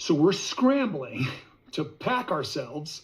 So we're scrambling to pack ourselves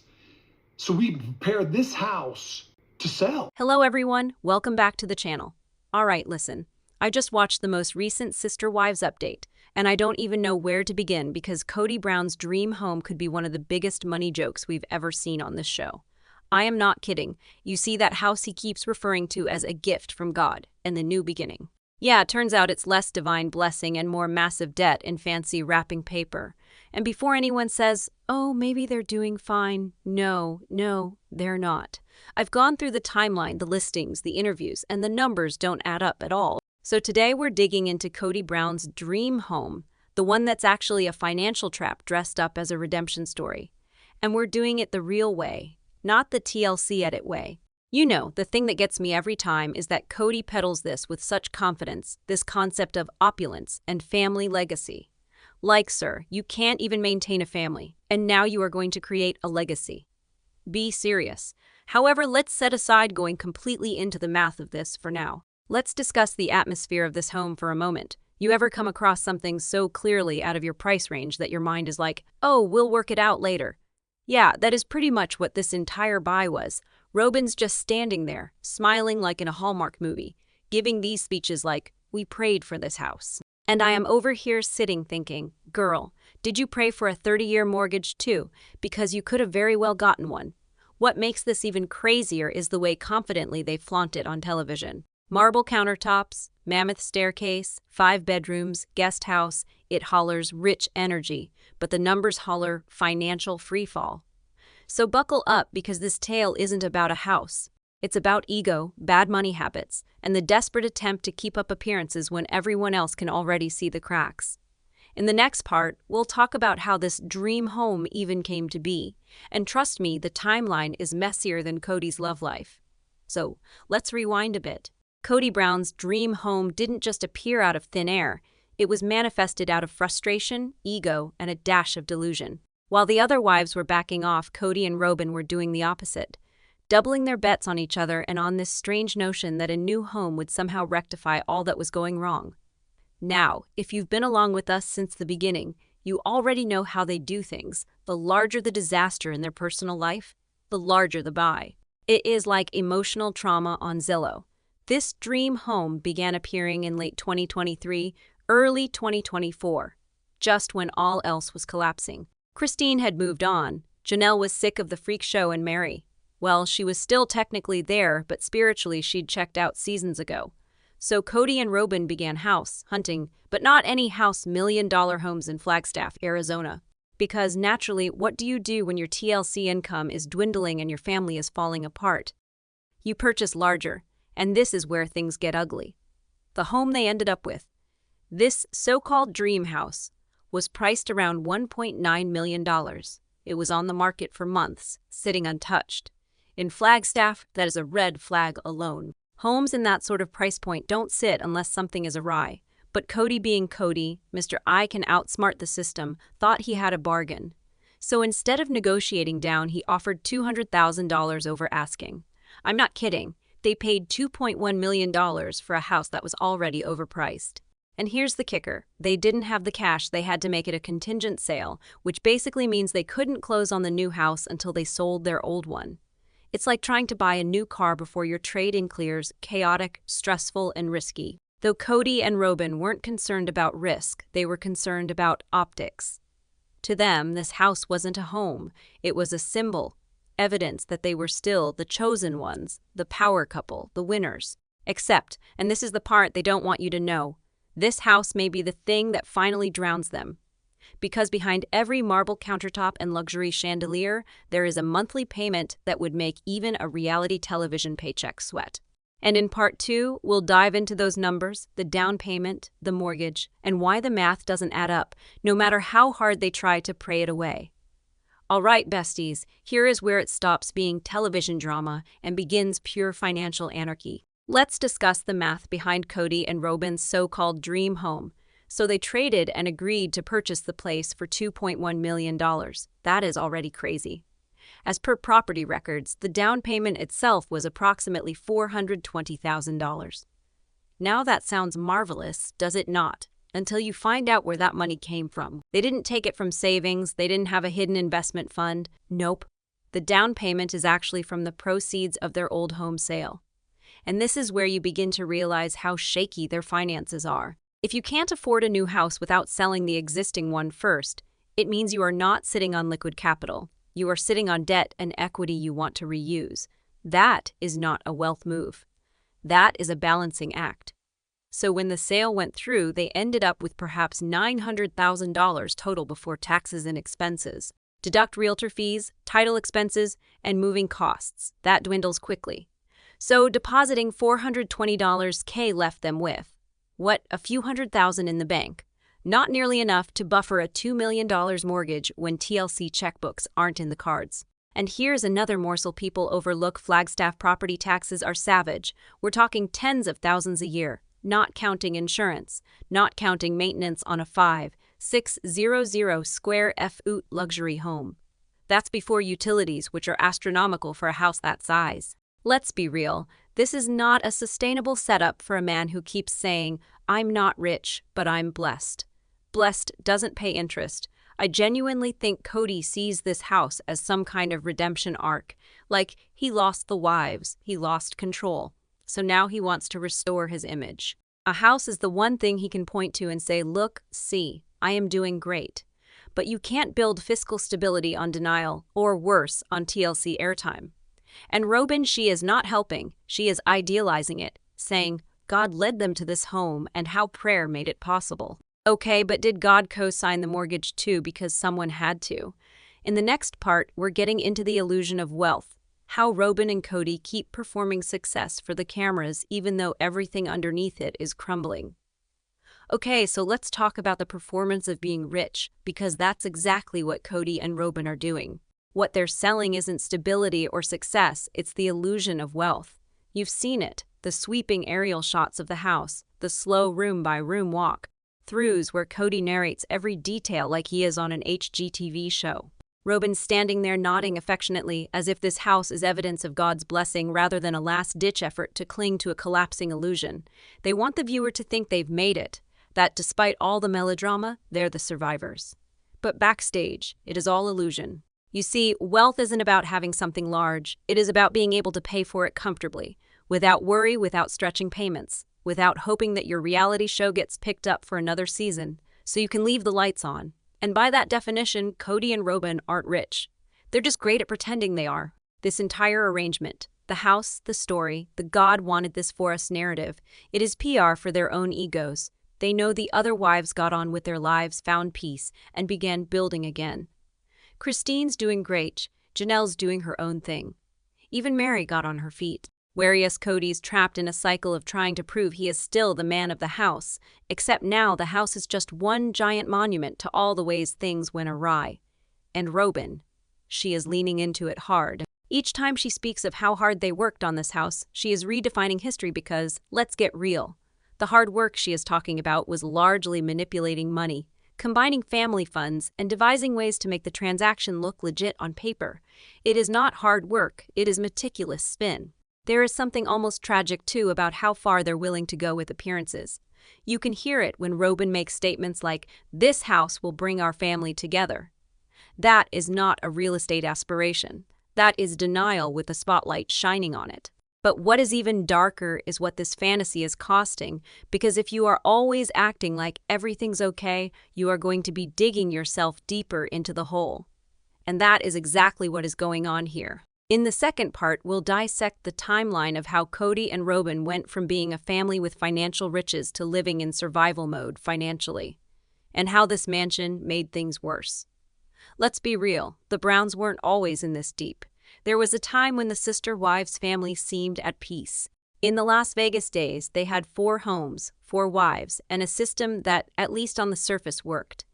so we prepare this house to sell. Hello everyone, welcome back to the channel. Alright, listen, I just watched the most recent Sister Wives update, and I don't even know where to begin because Kody Brown's dream home could be one of the biggest money jokes we've ever seen on this show. I am not kidding. You see that house he keeps referring to as a gift from God and the new beginning. Yeah, it turns out it's less divine blessing and more massive debt in fancy wrapping paper. And before anyone says, oh, maybe they're doing fine, no, they're not. I've gone through the timeline, the listings, the interviews, and the numbers don't add up at all. So today we're digging into Kody Brown's dream home, the one that's actually a financial trap dressed up as a redemption story. And we're doing it the real way, not the TLC edit way. You know, the thing that gets me every time is that Kody peddles this with such confidence, this concept of opulence and family legacy. Like, sir, you can't even maintain a family, and now you are going to create a legacy. Be serious. However, let's set aside going completely into the math of this for now. Let's discuss the atmosphere of this home for a moment. You ever come across something so clearly out of your price range that your mind is like, oh, we'll work it out later? Yeah, that is pretty much what this entire buy was. Robyn's just standing there, smiling like in a Hallmark movie, giving these speeches like, we prayed for this house. And I am over here sitting thinking, girl, did you pray for a 30-year mortgage too? Because you could have very well gotten one. What makes this even crazier is the way confidently they flaunt it on television. Marble countertops, mammoth staircase, 5 bedrooms, guest house, it hollers rich energy, but the numbers holler financial freefall. So buckle up because this tale isn't about a house. It's about ego, bad money habits, and the desperate attempt to keep up appearances when everyone else can already see the cracks. In the next part, we'll talk about how this dream home even came to be. And trust me, the timeline is messier than Kody's love life. So, let's rewind a bit. Kody Brown's dream home didn't just appear out of thin air. It was manifested out of frustration, ego, and a dash of delusion. While the other wives were backing off, Kody and Robyn were doing the opposite, doubling their bets on each other and on this strange notion that a new home would somehow rectify all that was going wrong. Now, if you've been along with us since the beginning, you already know how they do things. The larger the disaster in their personal life, the larger the buy. It is like emotional trauma on Zillow. This dream home began appearing in late 2023, early 2024, just when all else was collapsing. Christine had moved on. Janelle was sick of the freak show and Mary. Well, she was still technically there, but spiritually she'd checked out seasons ago. So Kody and Robyn began house hunting, but not any house million-dollar homes in Flagstaff, Arizona. Because naturally, what do you do when your TLC income is dwindling and your family is falling apart? You purchase larger, and this is where things get ugly. The home they ended up with, this so-called dream house, was priced around $1.9 million. It was on the market for months, sitting untouched. In Flagstaff, that is a red flag alone. Homes in that sort of price point don't sit unless something is awry. But Kody being Kody, Mr. I can outsmart the system, thought he had a bargain. So instead of negotiating down, he offered $200,000 over asking. I'm not kidding. They paid $2.1 million for a house that was already overpriced. And here's the kicker. They didn't have the cash, they had to make it a contingent sale, which basically means they couldn't close on the new house until they sold their old one. It's like trying to buy a new car before your trade-in clears, chaotic, stressful, and risky. Though Kody and Robyn weren't concerned about risk, they were concerned about optics. To them, this house wasn't a home, it was a symbol, evidence that they were still the chosen ones, the power couple, the winners. Except, and this is the part they don't want you to know, this house may be the thing that finally drowns them. Because behind every marble countertop and luxury chandelier, there is a monthly payment that would make even a reality television paycheck sweat. And in part 2, we'll dive into those numbers, the down payment, the mortgage, and why the math doesn't add up, no matter how hard they try to pray it away. All right, besties, here is where it stops being television drama and begins pure financial anarchy. Let's discuss the math behind Kody and Robyn's so-called dream home. So they traded and agreed to purchase the place for $2.1 million. That is already crazy. As per property records, the down payment itself was approximately $420,000. Now that sounds marvelous, does it not? until you find out where that money came from. They didn't take it from savings. They didn't have a hidden investment fund. Nope. The down payment is actually from the proceeds of their old home sale. And this is where you begin to realize how shaky their finances are. If you can't afford a new house without selling the existing one first, it means you are not sitting on liquid capital. You are sitting on debt and equity you want to reuse. That is not a wealth move. That is a balancing act. So when the sale went through, they ended up with perhaps $900,000 total before taxes and expenses. Deduct realtor fees, title expenses, and moving costs. That dwindles quickly. So depositing $420K left them with, what, a few $100,000 in the bank. Not nearly enough to buffer a $2 million mortgage when TLC checkbooks aren't in the cards. And here's another morsel people overlook: Flagstaff property taxes are savage. We're talking tens of thousands a year, not counting insurance, not counting maintenance on a 5,600 square foot luxury home. That's before utilities, which are astronomical for a house that size. Let's be real, this is not a sustainable setup for a man who keeps saying, "I'm not rich, but I'm blessed." Blessed doesn't pay interest. I genuinely think Kody sees this house as some kind of redemption arc, like he lost the wives, he lost control. So now he wants to restore his image. A house is the one thing he can point to and say, "Look, see, I am doing great." But you can't build fiscal stability on denial, or worse, on TLC airtime. And Robyn, she is not helping, she is idealizing it, saying, God led them to this home and how prayer made it possible. Okay, but did God co-sign the mortgage too because someone had to? In the next part, we're getting into the illusion of wealth, how Robyn and Kody keep performing success for the cameras even though everything underneath it is crumbling. Okay, so let's talk about the performance of being rich, because that's exactly what Kody and Robyn are doing. What they're selling isn't stability or success, it's the illusion of wealth. You've seen it, the sweeping aerial shots of the house, the slow room-by-room walk, throughs where Kody narrates every detail like he is on an HGTV show. Robyn standing there nodding affectionately as if this house is evidence of God's blessing rather than a last-ditch effort to cling to a collapsing illusion. They want the viewer to think they've made it, that despite all the melodrama, they're the survivors. But backstage, it is all illusion. You see, wealth isn't about having something large. It is about being able to pay for it comfortably, without worry, without stretching payments, without hoping that your reality show gets picked up for another season, so you can leave the lights on. And by that definition, Kody and Robyn aren't rich. They're just great at pretending they are. This entire arrangement, the house, the story, the God wanted this for us narrative, it is PR for their own egos. They know the other wives got on with their lives, found peace, and began building again. Christine's doing great, Janelle's doing her own thing. Even Mary got on her feet. Whereas Kody's trapped in a cycle of trying to prove he is still the man of the house, except now the house is just one giant monument to all the ways things went awry. And Robyn, she is leaning into it hard. Each time she speaks of how hard they worked on this house, she is redefining history because, let's get real, the hard work she is talking about was largely manipulating money, combining family funds, and devising ways to make the transaction look legit on paper. It is not hard work, it is meticulous spin. There is something almost tragic, too, about how far they're willing to go with appearances. You can hear it when Robyn makes statements like, "This house will bring our family together." That is not a real estate aspiration. That is denial with the spotlight shining on it. But what is even darker is what this fantasy is costing, because if you are always acting like everything's okay, you are going to be digging yourself deeper into the hole. And that is exactly what is going on here. In the second part, we'll dissect the timeline of how Kody and Robyn went from being a family with financial riches to living in survival mode financially, and how this mansion made things worse. Let's be real, the Browns weren't always in this deep. There was a time when the sister wives' family seemed at peace. In the Las Vegas days, they had 4 homes, 4 wives, and a system that, at least on the surface, worked.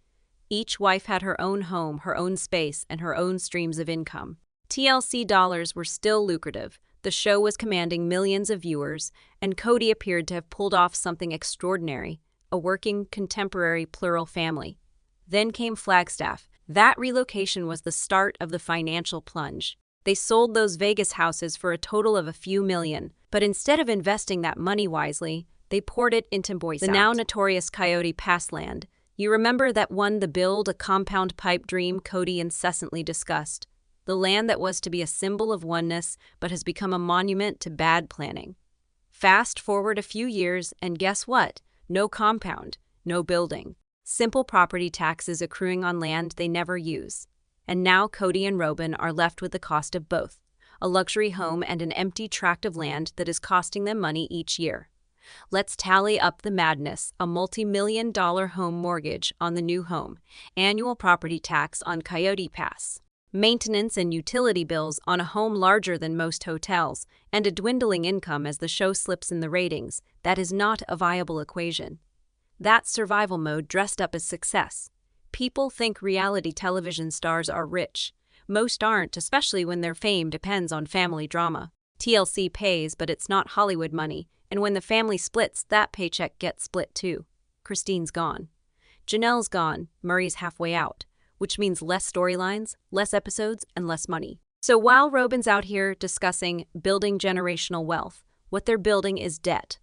Each wife had her own home, her own space, and her own streams of income. TLC dollars were still lucrative, the show was commanding millions of viewers, and Kody appeared to have pulled off something extraordinary, a working, contemporary, plural family. Then came Flagstaff. That relocation was the start of the financial plunge. They sold those Vegas houses for a total of a few million, but instead of investing that money wisely, They poured it into the now notorious Coyote Pass land. You remember that one, the build a compound pipe dream Kody incessantly discussed. The land that was to be a symbol of oneness, but has become a monument to bad planning. Fast forward a few years, and guess what? No compound, no building. Simple property taxes accruing on land they never use. And now Kody and Robyn are left with the cost of both, a luxury home and an empty tract of land that is costing them money each year. Let's tally up the madness: a multi-million-dollar home mortgage on the new home, annual property tax on Coyote Pass, maintenance and utility bills on a home larger than most hotels, and a dwindling income as the show slips in the ratings. That is not a viable equation. That's survival mode dressed up as success. People think reality television stars are rich. Most aren't, especially when their fame depends on family drama. TLC pays, but it's not Hollywood money, and when the family splits, that paycheck gets split too. Christine's gone. Janelle's gone. Murray's halfway out, which means less storylines, less episodes, and less money. So while Robyn's out here discussing building generational wealth, what they're building is debt.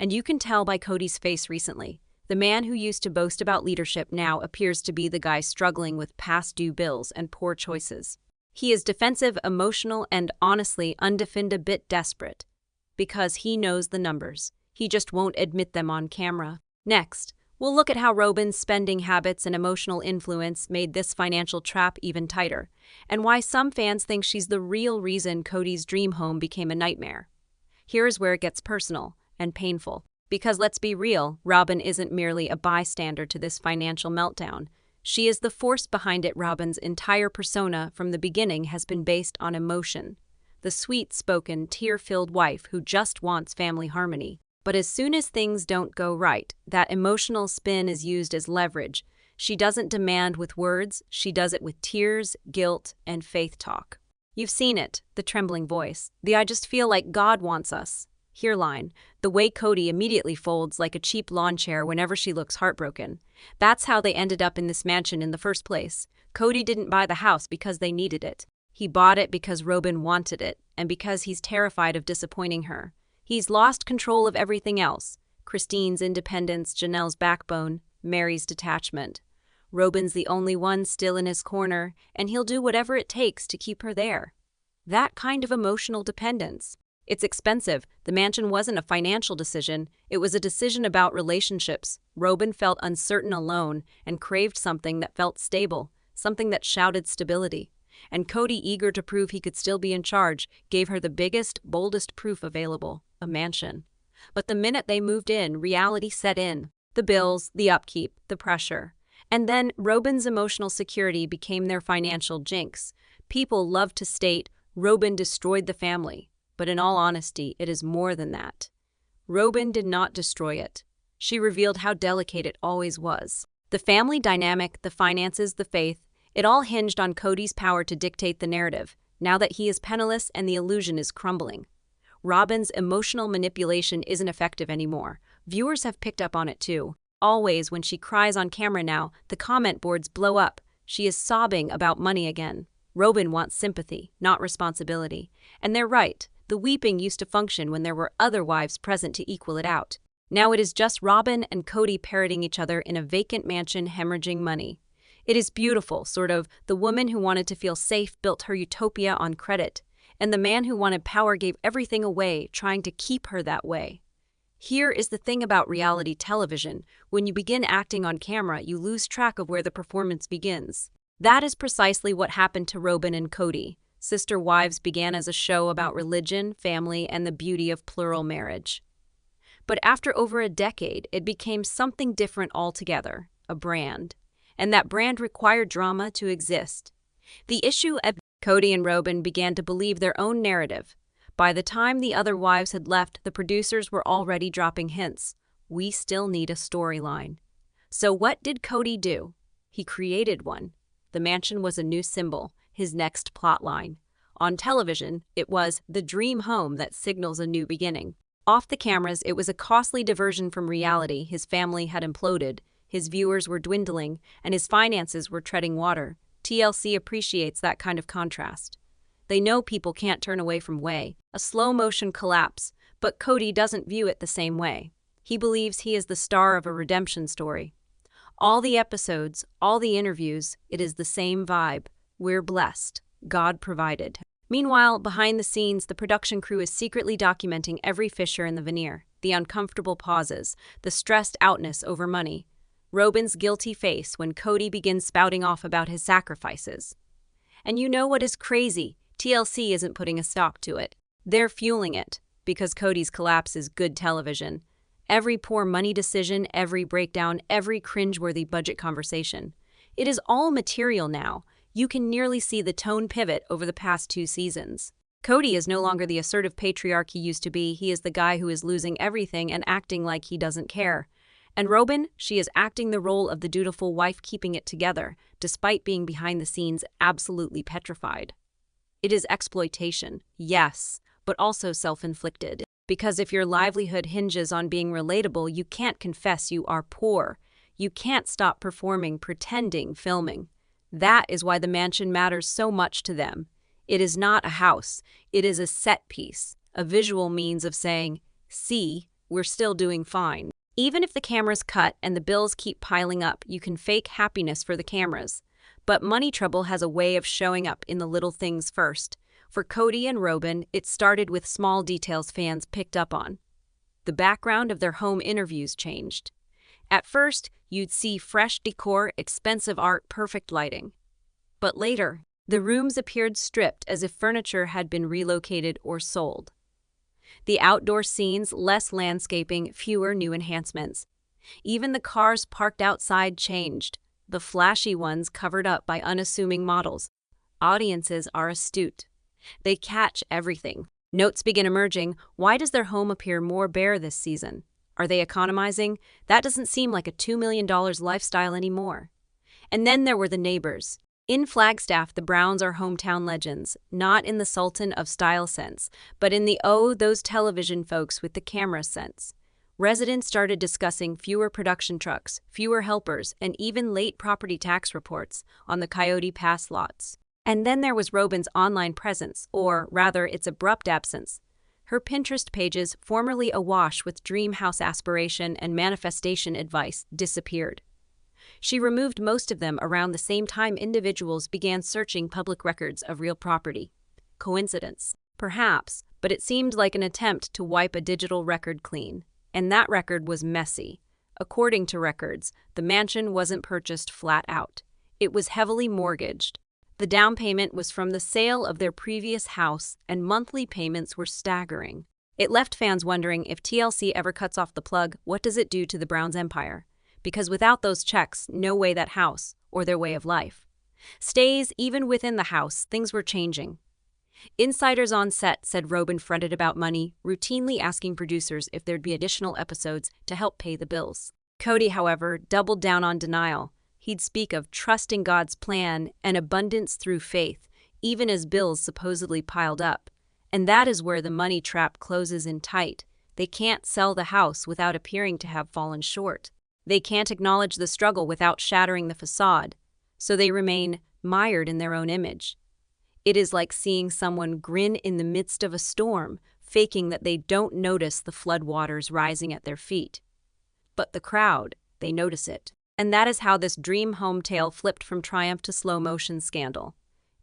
And you can tell by Kody's face recently. The man who used to boast about leadership now appears to be the guy struggling with past due bills and poor choices. He is defensive, emotional, and honestly, undefined, a bit desperate. Because he knows the numbers. He just won't admit them on camera. Next, we'll look at how Robyn's spending habits and emotional influence made this financial trap even tighter, and why some fans think she's the real reason Kody's dream home became a nightmare. Here's where it gets personal and painful. Because let's be real, Robyn isn't merely a bystander to this financial meltdown. She is the force behind it. Robyn's entire persona from the beginning has been based on emotion. The sweet-spoken, tear-filled wife who just wants family harmony. But as soon as things don't go right, that emotional spin is used as leverage. She doesn't demand with words, she does it with tears, guilt, and faith talk. You've seen it, the trembling voice, the "I just feel like God wants us" here line, the way Kody immediately folds like a cheap lawn chair whenever she looks heartbroken. That's how they ended up in this mansion in the first place. Kody didn't buy the house because they needed it. He bought it because Robyn wanted it, and because he's terrified of disappointing her. He's lost control of everything else. Christine's independence, Janelle's backbone, Mary's detachment. Robyn's the only one still in his corner, and he'll do whatever it takes to keep her there. That kind of emotional dependence. It's expensive. The mansion wasn't a financial decision. It was a decision about relationships. Robyn felt uncertain, alone, and craved something that felt stable, something that shouted stability. And Kody, eager to prove he could still be in charge, gave her the biggest, boldest proof available, a mansion. But the minute they moved in, reality set in. The bills, the upkeep, the pressure. And then Robyn's emotional security became their financial jinx. People love to state, Robyn destroyed the family. But in all honesty, it is more than that. Robyn did not destroy it. She revealed how delicate it always was. The family dynamic, the finances, the faith, it all hinged on Kody's power to dictate the narrative, now that he is penniless and the illusion is crumbling. Robyn's emotional manipulation isn't effective anymore. Viewers have picked up on it too. Always when she cries on camera now, the comment boards blow up. She is sobbing about money again. Robyn wants sympathy, not responsibility. And they're right. The weeping used to function when there were other wives present to equal it out. Now it is just Robyn and Kody parroting each other in a vacant mansion, hemorrhaging money. It is beautiful, sort of. The woman who wanted to feel safe built her utopia on credit, and the man who wanted power gave everything away, trying to keep her that way. Here is the thing about reality television. When you begin acting on camera, you lose track of where the performance begins. That is precisely what happened to Robyn and Kody. Sister Wives began as a show about religion, family, and the beauty of plural marriage. But after over a decade, it became something different altogether, a brand. And that brand required drama to exist. The issue of Kody and Robyn began to believe their own narrative. By the time the other wives had left, the producers were already dropping hints. We still need a storyline. So what did Kody do? He created one. The mansion was a new symbol, his next plotline. On television, it was the dream home that signals a new beginning. Off the cameras, it was a costly diversion from reality. His family had imploded, his viewers were dwindling, and his finances were treading water. TLC appreciates that kind of contrast. They know people can't turn away from a slow-motion collapse, but Kody doesn't view it the same way. He believes he is the star of a redemption story. All the episodes, all the interviews, it is the same vibe. We're blessed. God provided. Meanwhile, behind the scenes, the production crew is secretly documenting every fissure in the veneer, the uncomfortable pauses, the stressed outness over money, Robyn's guilty face when Kody begins spouting off about his sacrifices. And you know what is crazy? TLC isn't putting a stop to it. They're fueling it, because Kody's collapse is good television. Every poor money decision, every breakdown, every cringeworthy budget conversation. It is all material now. You can nearly see the tone pivot over the past 2 seasons. Kody is no longer the assertive patriarch he used to be. He is the guy who is losing everything and acting like he doesn't care. And Robyn, she is acting the role of the dutiful wife keeping it together, despite being behind the scenes absolutely petrified. It is exploitation, yes, but also self-inflicted. Because if your livelihood hinges on being relatable, you can't confess you are poor. You can't stop performing, pretending, filming. That is why the mansion matters so much to them. It is not a house. It is a set piece, a visual means of saying, see, we're still doing fine. Even if the cameras cut and the bills keep piling up, you can fake happiness for the cameras. But money trouble has a way of showing up in the little things first. For Kody and Robyn, it started with small details fans picked up on. The background of their home interviews changed. At first, you'd see fresh decor, expensive art, perfect lighting. But later, the rooms appeared stripped as if furniture had been relocated or sold. The outdoor scenes, less landscaping, fewer new enhancements. Even the cars parked outside changed, the flashy ones covered up by unassuming models. Audiences are astute. They catch everything. Notes begin emerging. Why does their home appear more bare this season? Are they economizing? That doesn't seem like a $2 million lifestyle anymore. And then there were the neighbors. In Flagstaff, the Browns are hometown legends, not in the Sultan of Style sense, but in the those television folks with the camera sense. Residents started discussing fewer production trucks, fewer helpers, and even late property tax reports on the Coyote Pass lots. And then there was Robyn's online presence, or rather its abrupt absence. Her Pinterest pages, formerly awash with dream house aspiration and manifestation advice, disappeared. She removed most of them around the same time individuals began searching public records of real property. Coincidence? Perhaps, but it seemed like an attempt to wipe a digital record clean. And that record was messy. According to records, the mansion wasn't purchased flat out. It was heavily mortgaged. The down payment was from the sale of their previous house, and monthly payments were staggering. It left fans wondering if TLC ever cuts off the plug, what does it do to the Browns' empire? Because without those checks, no way that house, or their way of life, stays. Even within the house, things were changing. Insiders on set said Robyn fretted about money, routinely asking producers if there'd be additional episodes to help pay the bills. Kody, however, doubled down on denial. He'd speak of trusting God's plan and abundance through faith, even as bills supposedly piled up. And that is where the money trap closes in tight. They can't sell the house without appearing to have fallen short. They can't acknowledge the struggle without shattering the facade. So they remain mired in their own image. It is like seeing someone grin in the midst of a storm, faking that they don't notice the floodwaters rising at their feet. But the crowd, they notice it. And that is how this dream home tale flipped from triumph to slow-motion scandal.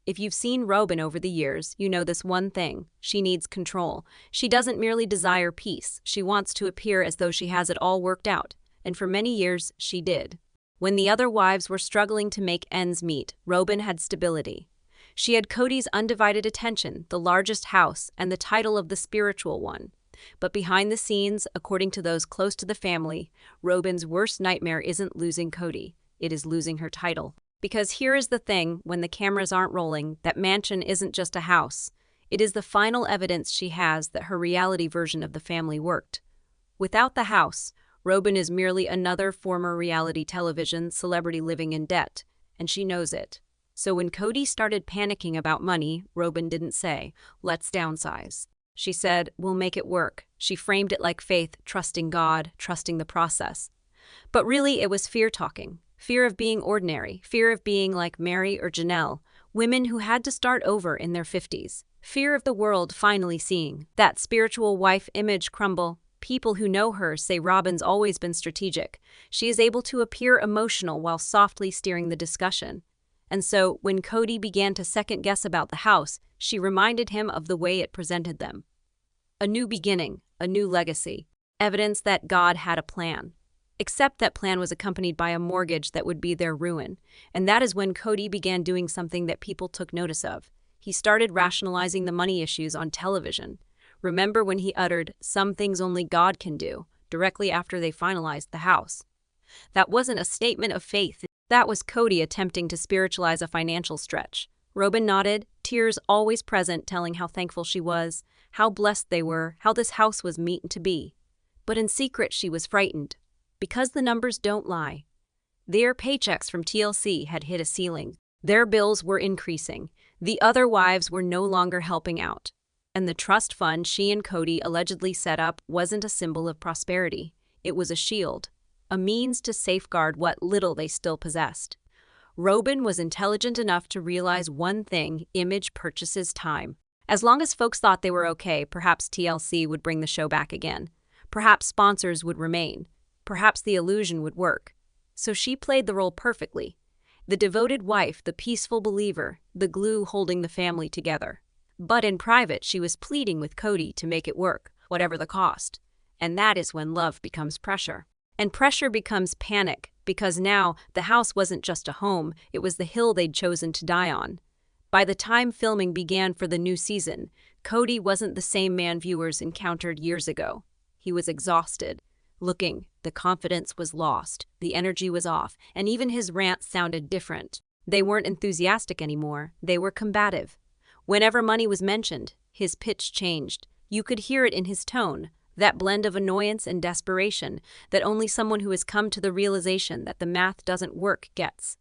If you've seen Robyn over the years, you know this one thing. She needs control. She doesn't merely desire peace. She wants to appear as though she has it all worked out. And for many years, she did. When the other wives were struggling to make ends meet, Robyn had stability. She had Kody's undivided attention, the largest house, and the title of the spiritual one. But behind the scenes, according to those close to the family, Robyn's worst nightmare isn't losing Kody. It is losing her title. Because here is the thing, when the cameras aren't rolling, that mansion isn't just a house. It is the final evidence she has that her reality version of the family worked. Without the house, Robyn is merely another former reality television celebrity living in debt, and she knows it. So when Kody started panicking about money, Robyn didn't say, "Let's downsize." She said, "We'll make it work." She framed it like faith, trusting God, trusting the process. But really, it was fear talking. Fear of being ordinary. Fear of being like Mary or Janelle, women who had to start over in their 50s. Fear of the world finally seeing that spiritual wife image crumble. People who know her say Robyn's always been strategic. She is able to appear emotional while softly steering the discussion. And so, when Kody began to second-guess about the house, she reminded him of the way it presented them. A new beginning, a new legacy, evidence that God had a plan. Except that plan was accompanied by a mortgage that would be their ruin. And that is when Kody began doing something that people took notice of. He started rationalizing the money issues on television. Remember when he uttered, "Some things only God can do," directly after they finalized the house? That wasn't a statement of faith. That was Kody attempting to spiritualize a financial stretch. Robyn nodded, tears always present, telling how thankful she was, how blessed they were, how this house was meant to be. But in secret she was frightened. Because the numbers don't lie. Their paychecks from TLC had hit a ceiling. Their bills were increasing. The other wives were no longer helping out. And the trust fund she and Kody allegedly set up wasn't a symbol of prosperity. It was a shield, a means to safeguard what little they still possessed. Robyn was intelligent enough to realize one thing: image purchases time. As long as folks thought they were okay, perhaps TLC would bring the show back again. Perhaps sponsors would remain. Perhaps the illusion would work. So she played the role perfectly. The devoted wife, the peaceful believer, the glue holding the family together. But in private, she was pleading with Kody to make it work, whatever the cost. And that is when love becomes pressure. And pressure becomes panic, because now the house wasn't just a home, it was the hill they'd chosen to die on. By the time filming began for the new season, Kody wasn't the same man viewers encountered years ago. He was exhausted. Looking, the confidence was lost, the energy was off, and even his rants sounded different. They weren't enthusiastic anymore, they were combative. Whenever money was mentioned, his pitch changed. You could hear it in his tone, that blend of annoyance and desperation that only someone who has come to the realization that the math doesn't work gets.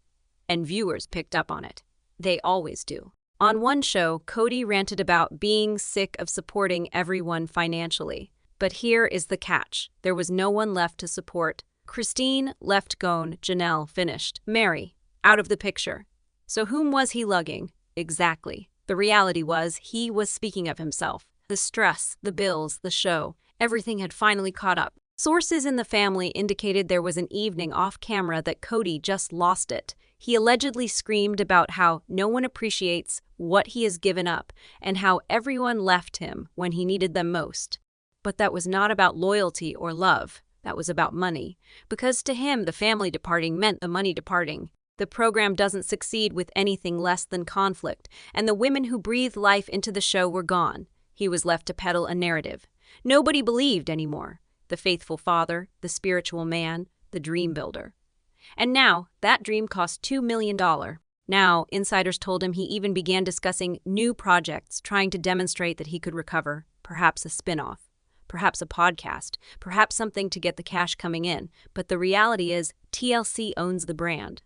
And viewers picked up on it. They always do. On one show, Kody ranted about being sick of supporting everyone financially. But here is the catch. There was no one left to support. Christine left gone, Janelle finished. Mary, out of the picture. So whom was he lugging? Exactly. The reality was, he was speaking of himself. The stress, the bills, the show, everything had finally caught up. Sources in the family indicated there was an evening off camera that Kody just lost it. He allegedly screamed about how no one appreciates what he has given up and how everyone left him when he needed them most. But that was not about loyalty or love. That was about money. Because to him, the family departing meant the money departing. The program doesn't succeed with anything less than conflict, and the women who breathed life into the show were gone. He was left to peddle a narrative. Nobody believed anymore. The faithful father, the spiritual man, the dream builder. And now, that dream cost $2 million. Now, insiders told him he even began discussing new projects, trying to demonstrate that he could recover, perhaps a spin-off. Perhaps a podcast, perhaps something to get the cash coming in. But the reality is, TLC owns the brand.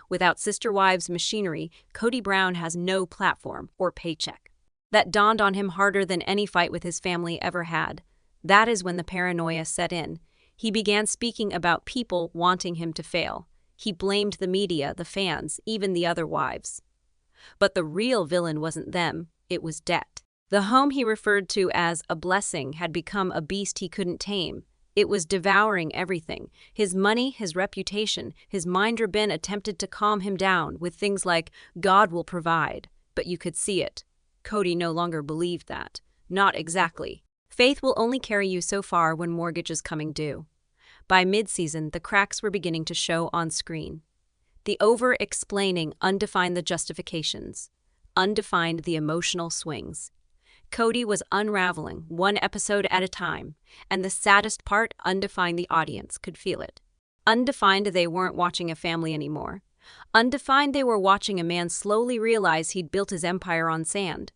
Without Sister Wives machinery, Kody Brown has no platform or paycheck. That dawned on him harder than any fight with his family ever had. That is when the paranoia set in. He began speaking about people wanting him to fail. He blamed the media, the fans, even the other wives. But the real villain wasn't them, it was debt. The home he referred to as a blessing had become a beast he couldn't tame. It was devouring everything. His money, his reputation, his mind. Robyn attempted to calm him down with things like, God will provide. But you could see it. Kody no longer believed that. Not exactly. Faith will only carry you so far when mortgage is coming due. By mid-season, the cracks were beginning to show on screen. The over-explaining undefined the justifications, undefined the emotional swings. Kody was unraveling, one episode at a time, and the saddest part, undefined the audience could feel it. Undefined they weren't watching a family anymore. Undefined they were watching a man slowly realize he'd built his empire on sand.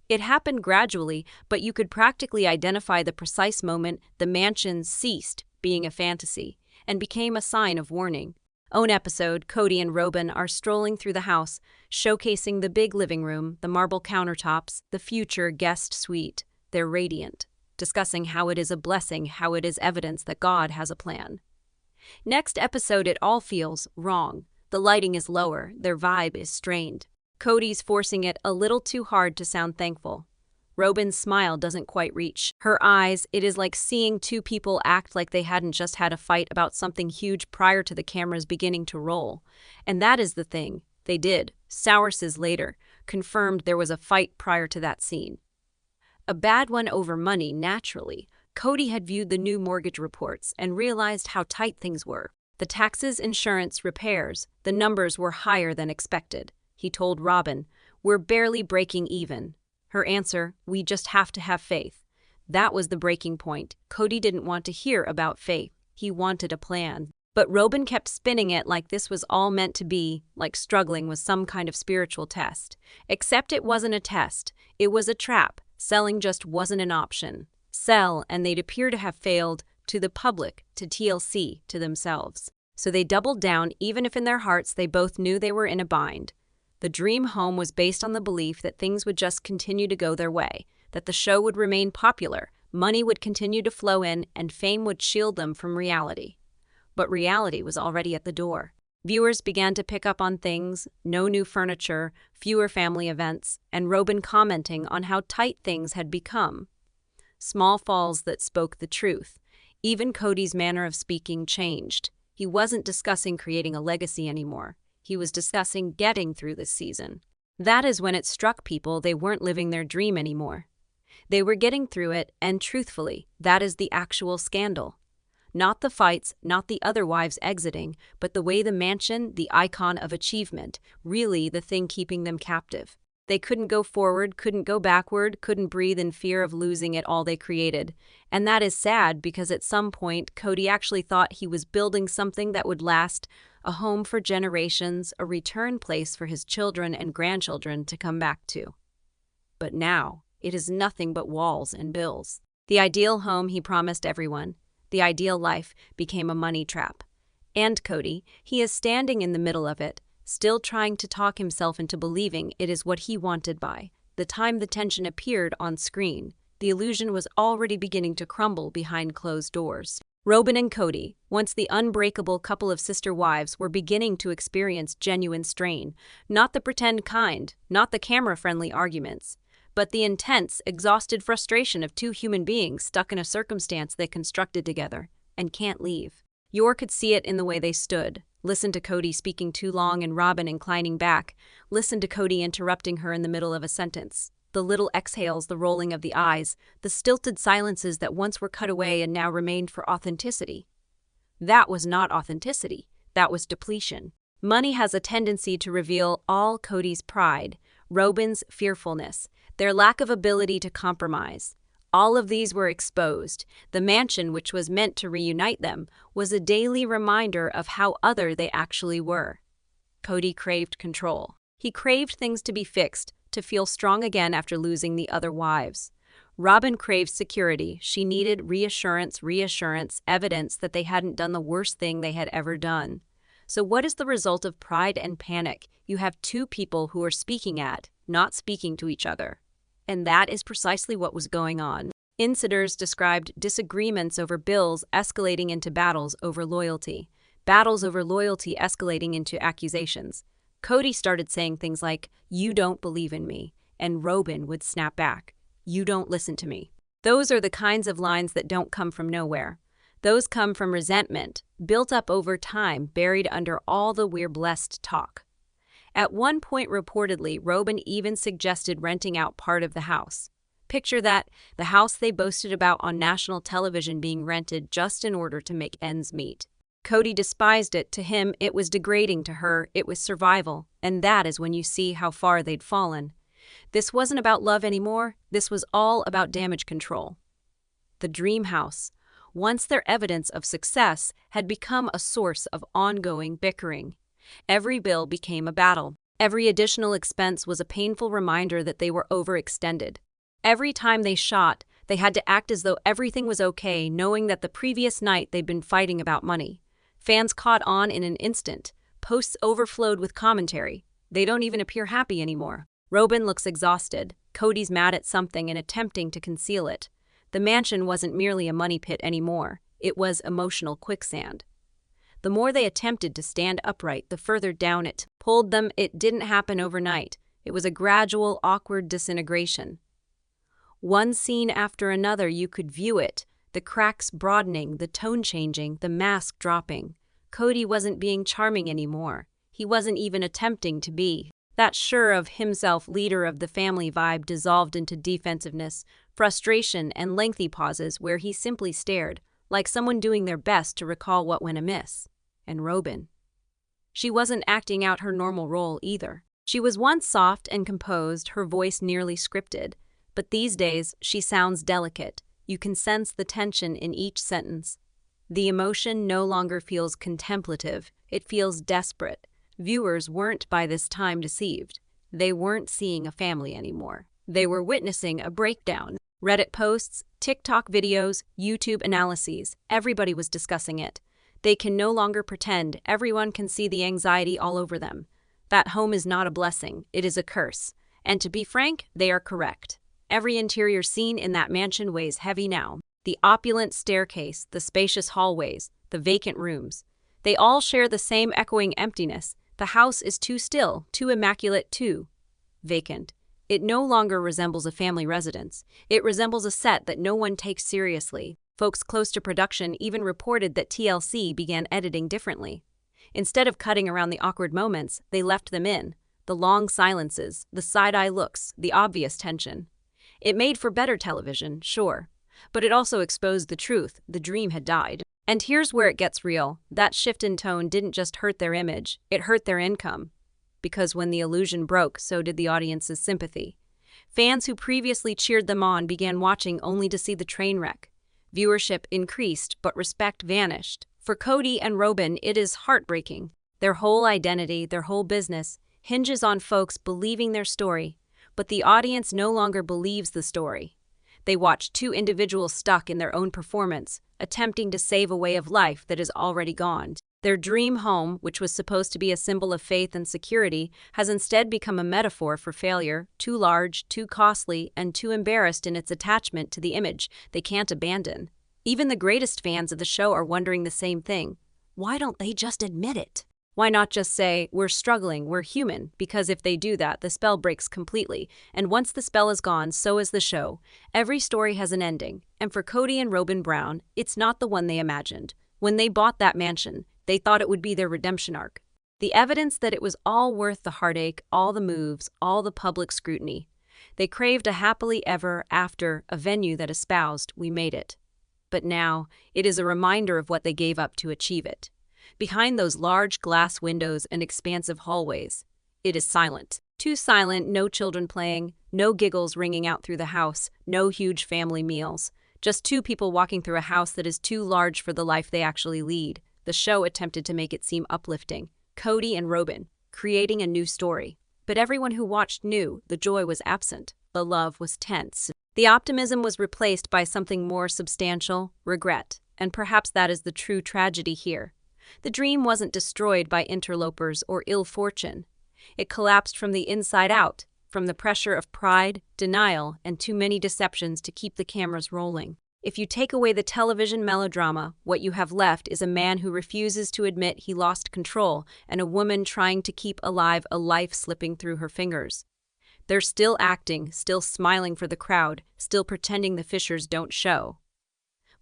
It happened gradually, but you could practically identify the precise moment the mansion ceased being a fantasy and became a sign of warning. Own episode, Kody and Robyn are strolling through the house, showcasing the big living room, the marble countertops, the future guest suite. They're radiant, discussing how it is a blessing, how it is evidence that God has a plan. Next episode, it all feels wrong. The lighting is lower, their vibe is strained. Kody's forcing it a little too hard to sound thankful. Robyn's smile doesn't quite reach her eyes. It is like seeing two people act like they hadn't just had a fight about something huge prior to the cameras beginning to roll. And that is the thing. They did. Sources later confirmed there was a fight prior to that scene. A bad one over money, naturally. Kody had viewed the new mortgage reports and realized how tight things were. The taxes, insurance, repairs, the numbers were higher than expected. He told Robyn, "We're barely breaking even." Her answer, "We just have to have faith." That was the breaking point. Kody didn't want to hear about faith. He wanted a plan. But Robyn kept spinning it like this was all meant to be, like struggling was some kind of spiritual test. Except it wasn't a test. It was a trap. Selling just wasn't an option. Sell, and they'd appear to have failed to the public, to TLC, to themselves. So they doubled down, even if in their hearts they both knew they were in a bind. The dream home was based on the belief that things would just continue to go their way, that the show would remain popular, money would continue to flow in, and fame would shield them from reality. But reality was already at the door. Viewers began to pick up on things: no new furniture, fewer family events, and Robyn commenting on how tight things had become. Small falls that spoke the truth. Even Kody's manner of speaking changed. He wasn't discussing creating a legacy anymore. He was discussing getting through this season. That is when it struck people they weren't living their dream anymore. They were getting through it, and truthfully, that is the actual scandal. Not the fights, not the other wives exiting, but the way the mansion, the icon of achievement, really the thing keeping them captive. They couldn't go forward, couldn't go backward, couldn't breathe in fear of losing it all they created. And that is sad because at some point, Kody actually thought he was building something that would last, a home for generations, a return place for his children and grandchildren to come back to. But now, it is nothing but walls and bills. The ideal home he promised everyone, the ideal life, became a money trap. And Kody, he is standing in the middle of it, still trying to talk himself into believing it is what he wanted by the time the tension appeared on screen. The illusion was already beginning to crumble behind closed doors. Robyn and Kody, once the unbreakable couple of sister wives, were beginning to experience genuine strain. Not the pretend kind, not the camera-friendly arguments, but the intense, exhausted frustration of two human beings stuck in a circumstance they constructed together and can't leave. Yor could see it in the way they stood. Listen to Kody speaking too long and Robyn inclining back. Listen to Kody interrupting her in the middle of a sentence. The little exhales, the rolling of the eyes, the stilted silences that once were cut away and now remained for authenticity. That was not authenticity. That was depletion. Money has a tendency to reveal all. Kody's pride, Robyn's fearfulness, their lack of ability to compromise. All of these were exposed. The mansion, which was meant to reunite them, was a daily reminder of how other they actually were. Kody craved control. He craved things to be fixed, to feel strong again after losing the other wives. Robyn craved security. She needed reassurance, evidence that they hadn't done the worst thing they had ever done. So what is the result of pride and panic? You have two people who are not speaking to each other. And that is precisely what was going on. Insiders described disagreements over bills escalating into battles over loyalty escalating into accusations. Kody started saying things like, "You don't believe in me," and Robyn would snap back, "You don't listen to me." Those are the kinds of lines that don't come from nowhere. Those come from resentment, built up over time, buried under all the "we're blessed" talk. At one point, reportedly, Robyn even suggested renting out part of the house. Picture that, the house they boasted about on national television being rented just in order to make ends meet. Kody despised it. To him, it was degrading. To her, it was survival. And that is when you see how far they'd fallen. This wasn't about love anymore. This was all about damage control. The dream house, once their evidence of success, had become a source of ongoing bickering. Every bill became a battle. Every additional expense was a painful reminder that they were overextended. Every time they shot, they had to act as though everything was okay, knowing that the previous night they'd been fighting about money. Fans caught on in an instant. Posts overflowed with commentary. They don't even appear happy anymore. Robyn looks exhausted. Kody's mad at something and attempting to conceal it. The mansion wasn't merely a money pit anymore. It was emotional quicksand. The more they attempted to stand upright, the further down it pulled them. It didn't happen overnight. It was a gradual, awkward disintegration. One scene after another you could view it, the cracks broadening, the tone changing, the mask dropping. Kody wasn't being charming anymore. He wasn't even attempting to be. That sure of himself leader of the family vibe dissolved into defensiveness, frustration, and lengthy pauses where he simply stared, like someone doing their best to recall what went amiss. And Robyn. She wasn't acting out her normal role either. She was once soft and composed, her voice nearly scripted. But these days, she sounds delicate. You can sense the tension in each sentence. The emotion no longer feels contemplative, it feels desperate. Viewers weren't by this time deceived. They weren't seeing a family anymore. They were witnessing a breakdown. Reddit posts, TikTok videos, YouTube analyses, everybody was discussing it. They can no longer pretend. Everyone can see the anxiety all over them. That home is not a blessing, it is a curse. And to be frank, they are correct. Every interior scene in that mansion weighs heavy now. The opulent staircase, the spacious hallways, the vacant rooms. They all share the same echoing emptiness. The house is too still, too immaculate, too vacant. It no longer resembles a family residence. It resembles a set that no one takes seriously. Folks close to production even reported that TLC began editing differently. Instead of cutting around the awkward moments, they left them in. The long silences, the side-eye looks, the obvious tension. It made for better television, sure. But it also exposed the truth. The dream had died. And here's where it gets real. That shift in tone didn't just hurt their image, it hurt their income. Because when the illusion broke, so did the audience's sympathy. Fans who previously cheered them on began watching only to see the train wreck. Viewership increased, but respect vanished. For Kody and Robyn, it is heartbreaking. Their whole identity, their whole business, hinges on folks believing their story. But the audience no longer believes the story. They watch two individuals stuck in their own performance, attempting to save a way of life that is already gone. Their dream home, which was supposed to be a symbol of faith and security, has instead become a metaphor for failure, too large, too costly, and too embarrassed in its attachment to the image they can't abandon. Even the greatest fans of the show are wondering the same thing. Why don't they just admit it? Why not just say, we're struggling, we're human? Because if they do that, the spell breaks completely. And once the spell is gone, so is the show. Every story has an ending. And for Kody and Robyn Brown, it's not the one they imagined. When they bought that mansion, they thought it would be their redemption arc. The evidence that it was all worth the heartache, all the moves, all the public scrutiny. They craved a happily ever after, a venue that espoused, we made it. But now, it is a reminder of what they gave up to achieve it. Behind those large glass windows and expansive hallways, it is silent. Too silent, no children playing, no giggles ringing out through the house, no huge family meals. Just two people walking through a house that is too large for the life they actually lead. The show attempted to make it seem uplifting. Kody and Robyn, creating a new story. But everyone who watched knew the joy was absent. The love was tense. The optimism was replaced by something more substantial, regret. And perhaps that is the true tragedy here. The dream wasn't destroyed by interlopers or ill fortune. It collapsed from the inside out, from the pressure of pride, denial, and too many deceptions to keep the cameras rolling. If you take away the television melodrama, what you have left is a man who refuses to admit he lost control and a woman trying to keep alive a life slipping through her fingers. They're still acting, still smiling for the crowd, still pretending the fissures don't show.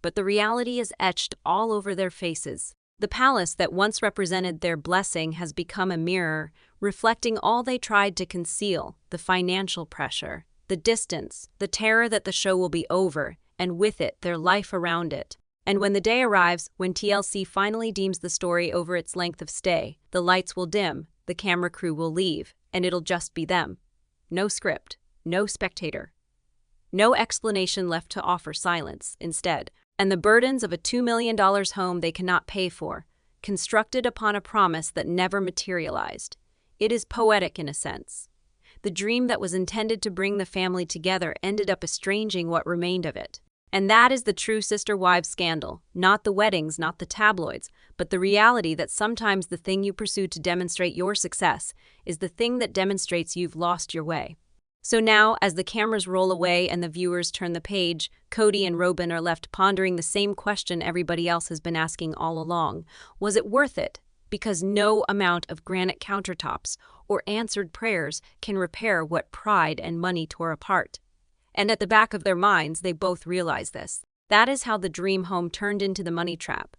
But the reality is etched all over their faces. The palace that once represented their blessing has become a mirror, reflecting all they tried to conceal, the financial pressure, the distance, the terror that the show will be over, and with it, their life around it. And when the day arrives, when TLC finally deems the story over its length of stay, the lights will dim, the camera crew will leave, and it'll just be them. No script, no spectator. No explanation left to offer silence, instead. And the burdens of a $2 million home they cannot pay for, constructed upon a promise that never materialized. It is poetic in a sense. The dream that was intended to bring the family together ended up estranging what remained of it. And that is the true sister wives scandal. Not the weddings, not the tabloids, but the reality that sometimes the thing you pursue to demonstrate your success is the thing that demonstrates you've lost your way. So now, as the cameras roll away and the viewers turn the page, Kody and Robyn are left pondering the same question everybody else has been asking all along. Was it worth it? Because no amount of granite countertops or answered prayers can repair what pride and money tore apart. And at the back of their minds, they both realize this. That is how the dream home turned into the money trap.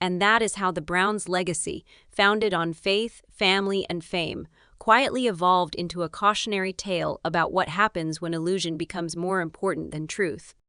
And that is how the Browns' legacy, founded on faith, family, and fame, quietly evolved into a cautionary tale about what happens when illusion becomes more important than truth.